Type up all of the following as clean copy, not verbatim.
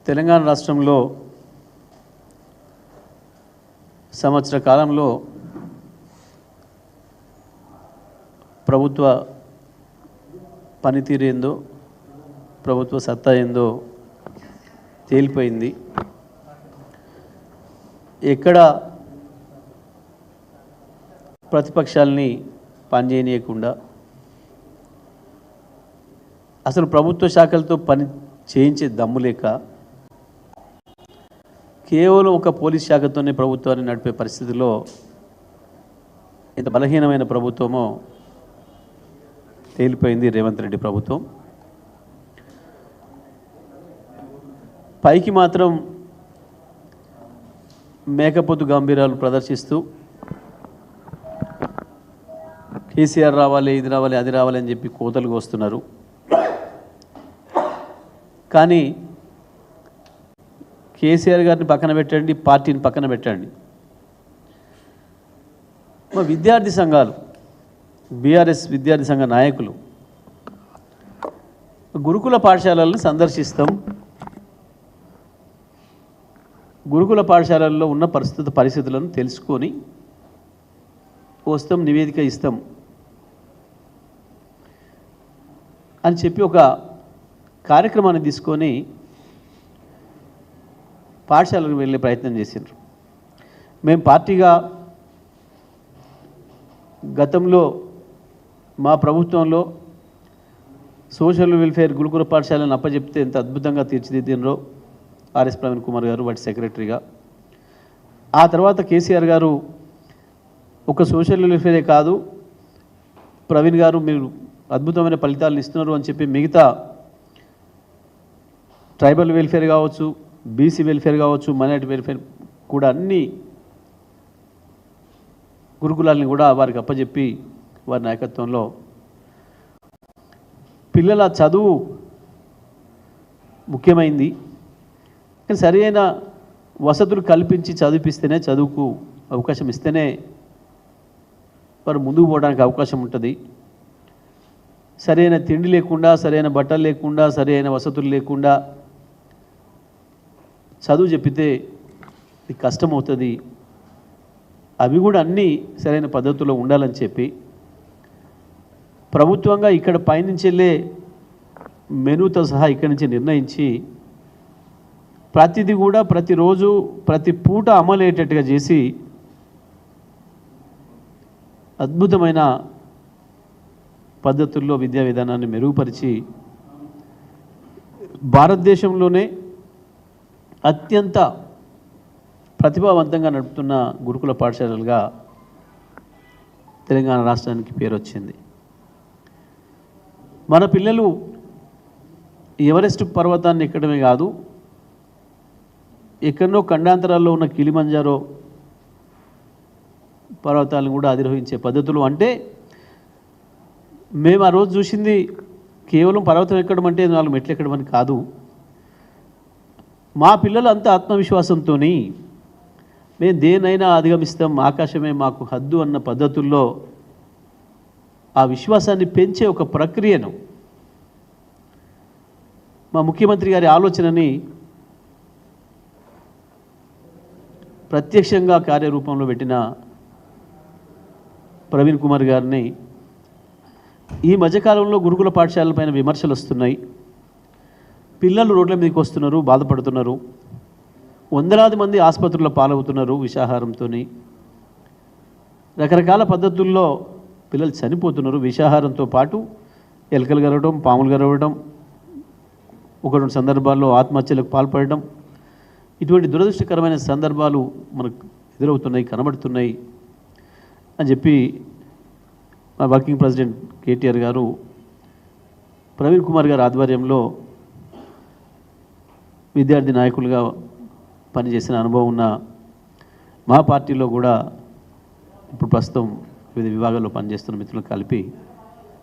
తెలంగాణ రాష్ట్రంలో సంవత్సర కాలంలో ప్రభుత్వ పనితీరు ఏందో, ప్రభుత్వ సత్తా ఏందో తేలిపోయింది. ఎక్కడ ప్రతిపక్షాలని పనిచేయనీయకుండా అసలు ప్రభుత్వ శాఖలతో పని చేయించే దమ్ము లేక కేవలం ఒక పోలీస్ శాఖతోనే ప్రభుత్వాన్ని నడిపే పరిస్థితిలో ఇంత బలహీనమైన ప్రభుత్వమో తేలిపోయింది రేవంత్ రెడ్డి ప్రభుత్వం. పైకి మాత్రం మేకపోతు గంభీరాలు ప్రదర్శిస్తూ కేసీఆర్ రావాలి, ఇది రావాలి, అది రావాలి అని చెప్పి కోతలుగా వస్తున్నారు. కానీ కేసీఆర్ గారిని పక్కన పెట్టండి, పార్టీని పక్కన పెట్టండి, మా విద్యార్థి సంఘాలు, బీఆర్ఎస్ విద్యార్థి సంఘ నాయకులు గురుకుల పాఠశాలలను సందర్శిస్తాం, గురుకుల పాఠశాలల్లో ఉన్న పరిస్థితులను తెలుసుకొని వస్తాం, నివేదిక ఇస్తాం అని చెప్పి ఒక కార్యక్రమాన్ని తీసుకొని పాఠశాలకు వెళ్ళే ప్రయత్నం చేసిండ్రు. మేము పార్టీగా గతంలో మా ప్రభుత్వంలో సోషల్ వెల్ఫేర్ గురుకుల పాఠశాలను అప్పచెప్తే ఎంత అద్భుతంగా తీర్చిదిద్దినరో ఆర్ఎస్ ప్రవీణ్ కుమార్ గారు వాటి సెక్రటరీగా. ఆ తర్వాత కేసీఆర్ గారు ఒక సోషల్ వెల్ఫేరే కాదు, ప్రవీణ్ గారు మీరు అద్భుతమైన ఫలితాలను ఇస్తున్నారు అని చెప్పి మిగతా ట్రైబల్ వెల్ఫేర్ కావచ్చు, బీసీ వెల్ఫేర్ కావచ్చు, మైనారిటీ వెల్ఫేర్ కూడా అన్ని గురుకులాలని కూడా వారికి అప్పచెప్పి వారి నాయకత్వంలో పిల్లల చదువు ముఖ్యమైంది, కానీ సరి అయిన వసతులు కల్పించి చదివిపిస్తేనే, చదువుకు అవకాశం ఇస్తేనే వారు ముందుకు పోవడానికి అవకాశం ఉంటుంది. సరైన తిండి లేకుండా, సరైన బట్టలు లేకుండా, సరైన వసతులు లేకుండా చదువు చెప్పితే ఇది కష్టమవుతుంది. అవి కూడా అన్నీ సరైన పద్ధతుల్లో ఉండాలని చెప్పి ప్రభుత్వంగా ఇక్కడ పైనుంచి వెళ్ళే మెనూతో సహా ఇక్కడి నుంచి నిర్ణయించి ప్రతిదీ కూడా ప్రతిరోజు ప్రతి పూట అమలయ్యేటట్టుగా చేసి అద్భుతమైన పద్ధతుల్లో విద్యా విధానాన్ని మెరుగుపరిచి భారతదేశంలోనే అత్యంత ప్రతిభావంతంగా నడుపుతున్న గురుకుల పాఠశాలలుగా తెలంగాణ రాష్ట్రానికి పేరు వచ్చింది. మన పిల్లలు ఎవరెస్ట్ పర్వతాన్ని ఎక్కడమే కాదు, ఎక్కడో ఖండాంతరాల్లో ఉన్న కిలిమంజారో పర్వతాలను కూడా అధిరోహించే పద్ధతులు. అంటే మేము ఆ రోజు చూసింది కేవలం పర్వతం ఎక్కడం అంటే 4 మెట్లు ఎక్కడం అని కాదు. మా పిల్లలు అంత ఆత్మవిశ్వాసంతో మేము దేనైనా అధిగమిస్తాం, ఆకాశమే మాకు హద్దు అన్న పద్ధతుల్లో ఆ విశ్వాసాన్ని పెంచే ఒక ప్రక్రియను, మా ముఖ్యమంత్రి గారి ఆలోచనని ప్రత్యక్షంగా కార్యరూపంలో పెట్టిన ప్రవీణ్ కుమార్ గారిని ఈ మధ్యకాలంలో గురుకుల పాఠశాలపైన విమర్శలు వస్తున్నాయి. పిల్లలు రోడ్ల మీదకి వస్తున్నారు, బాధపడుతున్నారు, వందలాది మంది ఆసుపత్రుల్లో పాలవుతున్నారు విషాహారంతో, రకరకాల పద్ధతుల్లో పిల్లలు చనిపోతున్నారు. విషాహారంతో పాటు ఎలుకలు గరవడం, పాములు గరవడం, 1-2 సందర్భాల్లో ఆత్మహత్యలకు పాల్పడడం, ఇటువంటి దురదృష్టకరమైన సందర్భాలు మనకు ఎదురవుతున్నాయి, కనబడుతున్నాయి అని చెప్పి మా వర్కింగ్ ప్రెసిడెంట్ కేటీఆర్ గారు ప్రవీణ్ కుమార్ గారి ఆధ్వర్యంలో విద్యార్థి నాయకులుగా పనిచేసిన అనుభవం ఉన్న మా పార్టీలో కూడా ఇప్పుడు ప్రస్తుతం వివిధ విభాగాల్లో పనిచేస్తున్న మిత్రులను కలిపి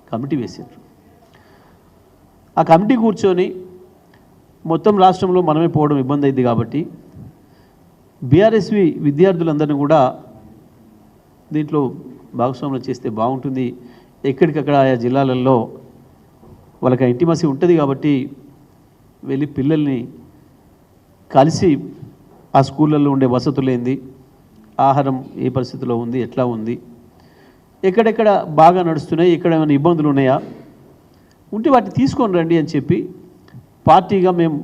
కమిటీ వేశారు. ఆ కమిటీ కూర్చొని మొత్తం రాష్ట్రంలో మనమే పోవడం ఇబ్బంది అయింది కాబట్టి బీఆర్ఎస్వి విద్యార్థులందరినీ కూడా దీంట్లో భాగస్వాములు చేస్తే బాగుంటుంది, ఎక్కడికక్కడ ఆయా కలిసి ఆ స్కూళ్ళల్లో ఉండే వసతులు ఏంది, ఆహారం ఏ పరిస్థితిలో ఉంది, ఎట్లా ఉంది, ఎక్కడెక్కడ బాగా నడుస్తున్నాయి, ఎక్కడ ఏమైనా ఇబ్బందులు ఉన్నాయా ఉంటే వాటిని తీసుకొని రండి అని చెప్పి పార్టీగా మేము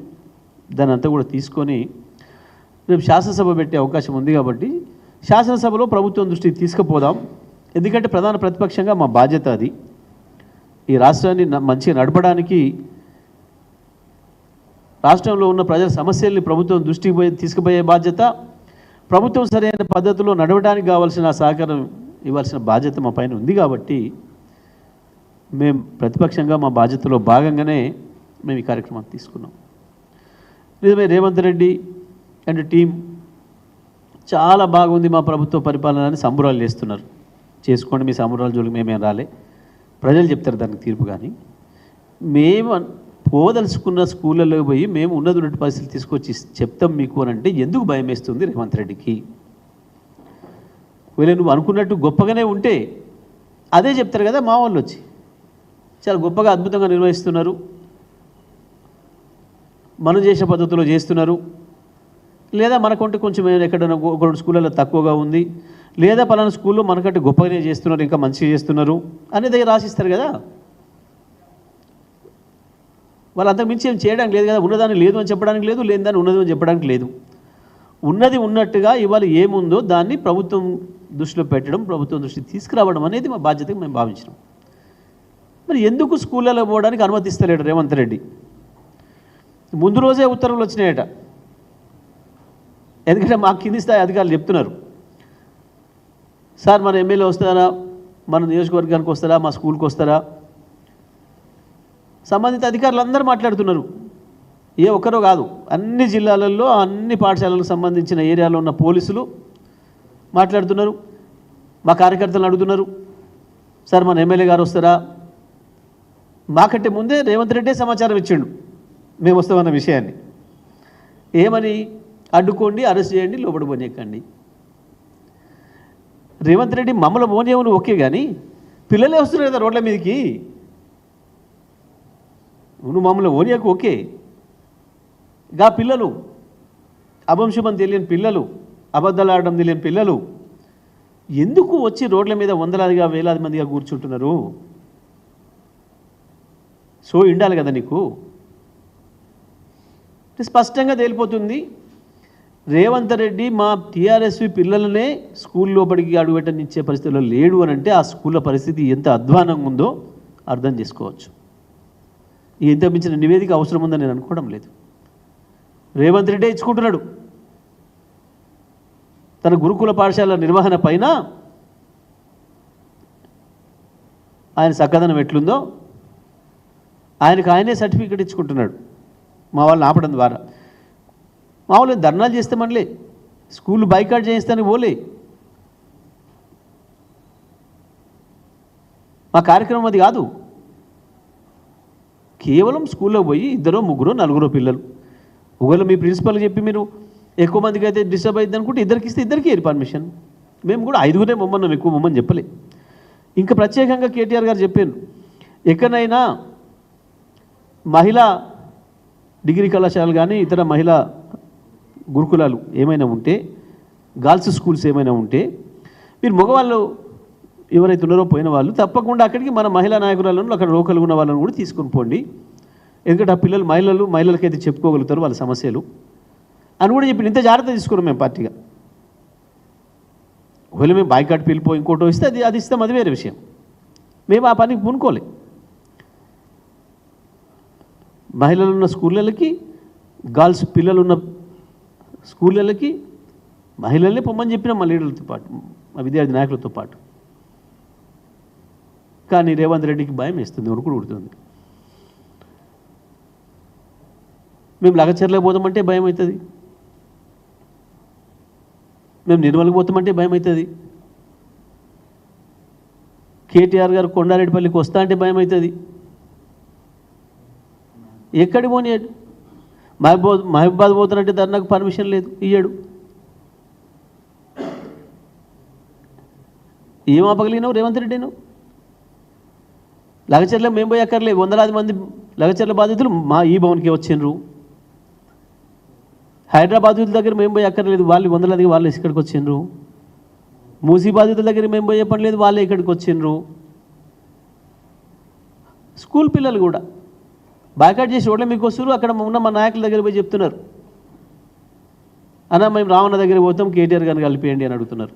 దాని అంతా కూడా తీసుకొని రేపు శాసనసభ పెట్టే అవకాశం ఉంది కాబట్టి శాసనసభలో ప్రభుత్వం దృష్టికి తీసుకుపోదాం. ఎందుకంటే ప్రధాన ప్రతిపక్షంగా మా బాధ్యత అది. ఈ రాష్ట్రాన్ని మంచిగా నడపడానికి, రాష్ట్రంలో ఉన్న ప్రజల సమస్యల్ని ప్రభుత్వం దృష్టికి తీసుకుపోయే బాధ్యత, ప్రభుత్వం సరైన పద్ధతిలో నడవడానికి కావాల్సిన సహకారం ఇవ్వాల్సిన బాధ్యత మా పైన ఉంది. కాబట్టి మేము ప్రతిపక్షంగా మా బాధ్యతలో భాగంగానే మేము ఈ కార్యక్రమాన్ని తీసుకున్నాం. నిజమే, రేవంత్ రెడ్డి అండ్ టీం చాలా బాగుంది మా ప్రభుత్వ పరిపాలన అని సంబరాలు చేస్తున్నారు. చేసుకోండి, మీ సంబరాల జోలికి మేమేం రాలే, ప్రజలు చెప్తారు దానికి తీర్పు. కానీ మేము పోదలుచుకున్న స్కూళ్ళలో పోయి మేము ఉన్నటువంటి పరిస్థితులు తీసుకొచ్చి చెప్తాం మీకు అని అంటే ఎందుకు భయం వేస్తుంది రేవంత్ రెడ్డికి? వీళ్ళు నువ్వు అనుకున్నట్టు గొప్పగానే ఉంటే అదే చెప్తారు కదా మా వాళ్ళు వచ్చి. చాలా గొప్పగా అద్భుతంగా నిర్వహిస్తున్నారు, మనం చేసే పద్ధతిలో చేస్తున్నారు, లేదా మనకంటే కొంచెం ఎక్కడైనా ఒక స్కూళ్ళలో తక్కువగా ఉంది, లేదా పలానా స్కూల్లో మనకంటే గొప్పగానే చేస్తున్నారు, ఇంకా మంచిగా చేస్తున్నారు అనేది రాసిస్తారు కదా. వాళ్ళు అంతకు మించి ఏం చేయడానికి లేదు కదా. ఉన్నదాన్ని లేదు అని చెప్పడానికి లేదు, లేని దాన్ని ఉన్నది అని చెప్పడానికి లేదు. ఉన్నది ఉన్నట్టుగా ఇవాళ ఏముందో దాన్ని ప్రభుత్వం దృష్టిలో పెట్టడం, ప్రభుత్వం దృష్టికి తీసుకురావడం అనేది మా బాధ్యతగా మేము భావించినాం. మరి ఎందుకు స్కూళ్ళలో పోవడానికి అనుమతిస్తలేడు రేవంత్ రెడ్డి? ముందు రోజే ఉత్తర్వులు వచ్చినాయట. ఎందుకంటే మా కింది స్థాయి అధికారులు చెప్తున్నారు, సార్ మన ఎమ్మెల్యే వస్తారా, మన నియోజకవర్గానికి వస్తారా, మా స్కూల్కి వస్తారా? సంబంధిత అధికారులు అందరూ మాట్లాడుతున్నారు. ఏ ఒక్కరో కాదు, అన్ని జిల్లాలలో అన్ని పాఠశాలలకు సంబంధించిన ఏరియాలో ఉన్న పోలీసులు మాట్లాడుతున్నారు. మా కార్యకర్తలను అడుగుతున్నారు, సార్ మన ఎమ్మెల్యే గారు వస్తారా? మాకంటే ముందే రేవంత్ రెడ్డే సమాచారం ఇచ్చిండు మేము వస్తామన్న విషయాన్ని. ఏమని? అడ్డుకోండి, అరెస్ట్ చేయండి, లోపల పోనీయకండి. రేవంత్ రెడ్డి మమ్మల్ని పోనీయమని ఓకే, కానీ పిల్లలే వస్తున్నారు కదా రోడ్ల మీదకి. నువ్వు మమ్మల్ని ఓనియాకు ఓకే, గా పిల్లలు అభంశుభం తెలియని పిల్లలు, అబద్ధాలు ఆడడం తెలియని పిల్లలు ఎందుకు వచ్చి రోడ్ల మీద వందలాదిగా వేలాది మందిగా కూర్చుంటున్నారు? సో ఉండాలి కదా నీకు. స్పష్టంగా తేలిపోతుంది, రేవంత్ రెడ్డి మా టీఆర్ఎస్వి పిల్లలనే స్కూల్ లోపలికి అడుగుపెట్టనిచ్చే పరిస్థితిలో లేడు అని అంటే ఆ స్కూళ్ళ పరిస్థితి ఎంత అధ్వానంగా ఉందో అర్థం చేసుకోవచ్చు. ఎంత మించిన నివేదిక అవసరం ఉందని నేను అనుకోవడం లేదు. రేవంత్ రెడ్డి ఇచ్చుకుంటున్నాడు తన గురుకుల పాఠశాల నిర్వహణ పైన ఆయన చక్కదనం ఎట్లుందో ఆయనకు ఆయనే సర్టిఫికెట్ ఇచ్చుకుంటున్నాడు మా వాళ్ళని ఆపడం ద్వారా. మా వాళ్ళు ధర్నాలు చేస్తామనిలే, స్కూల్ బైకాట్ చేయిస్తానికి పోలే. మా కార్యక్రమం అది కాదు. కేవలం స్కూల్లో పోయి 2, 3, 4 పిల్లలు, ఒకవేళ మీ ప్రిన్సిపల్ చెప్పి మీరు ఎక్కువ మందికి అయితే డిస్టర్బ్ అవుతుంది అనుకుంటే ఇద్దరికి ఇస్తే ఇద్దరికి పర్మిషన్. మేము కూడా 5గురే మమ్మల్ని ఎక్కువ మమ్మల్ని చెప్పలే. ఇంకా ప్రత్యేకంగా కేటీఆర్ గారు చెప్పారు, ఎక్కడైనా మహిళా డిగ్రీ కళాశాలలు కానీ ఇతర మహిళా గురుకులాలు ఏమైనా ఉంటే, గర్ల్స్ స్కూల్స్ ఏమైనా ఉంటే, మీరు మగవాళ్ళు ఎవరైతే ఉన్నారో పోయిన వాళ్ళు తప్పకుండా అక్కడికి మన మహిళా నాయకురాలను అక్కడ లోకల్ ఉన్న వాళ్ళని కూడా తీసుకొని పోండి. ఎందుకంటే ఆ పిల్లలు మహిళలకైతే చెప్పుకోగలుగుతారు వాళ్ళ సమస్యలు అని కూడా చెప్పి ఇంత జాగ్రత్త తీసుకున్నాం మేము పార్టీగా. ఒకవేళ మేము బాయ్కాట్ పిలిపో ఇంకోటో ఇస్తే అది ఇస్తాం, అది వేరే విషయం. మేము ఆ పనికి పూనుకోలే. మహిళలు ఉన్న స్కూళ్ళకి, గర్ల్స్ పిల్లలున్న స్కూళ్ళకి మహిళల్ని పొమ్మని చెప్పినాం మా లీడర్లతో పాటు, మా విద్యార్థి నాయకులతో పాటు. కానీ రేవంత్ రెడ్డికి భయం వేస్తుంది, ఉరుకుడు ఉడుతుంది. మేము లగచర్లకు పోతామంటే భయం అవుతుంది, మేము నిర్మల్కి పోతామంటే భయం అవుతుంది, కేటీఆర్ గారు కొండారెడ్డిపల్లికి వస్తా అంటే భయం అవుతుంది. ఎక్కడికి పోనీయాడు? మహబూబాద్ పోతానంటే ధర్నాకు పర్మిషన్ లేదు, ఇయ్యాడు. ఏం ఆపగలిగినావు రేవంత్ రెడ్డి? నువ్వు లగచర్ల మేము పోయి అక్కర్లే, వందలాది మంది లగచర్ల బాధితులు మా ఈ భవన్కి వచ్చిండ్రు, హైదరాబాద్ దగ్గర మేము పోయి అక్కర్లేదు, వాళ్ళు వందలది వాళ్ళు ఇక్కడికి వచ్చిండ్రు. మూసీ బాధితుల దగ్గర మేము పోయే పని లేదు, వాళ్ళే ఇక్కడికి వచ్చిండ్రు. స్కూల్ పిల్లలు కూడా బాయ్కాట్ చేసి ఓట్లే మీకు వస్తారు, అక్కడ ఉన్న మా నాయకుల దగ్గర పోయి చెప్తున్నారు, అన్న మేము రావణ దగ్గర పోతాం, కేటీఆర్ గారిని కలిపేయండి అని అడుగుతున్నారు.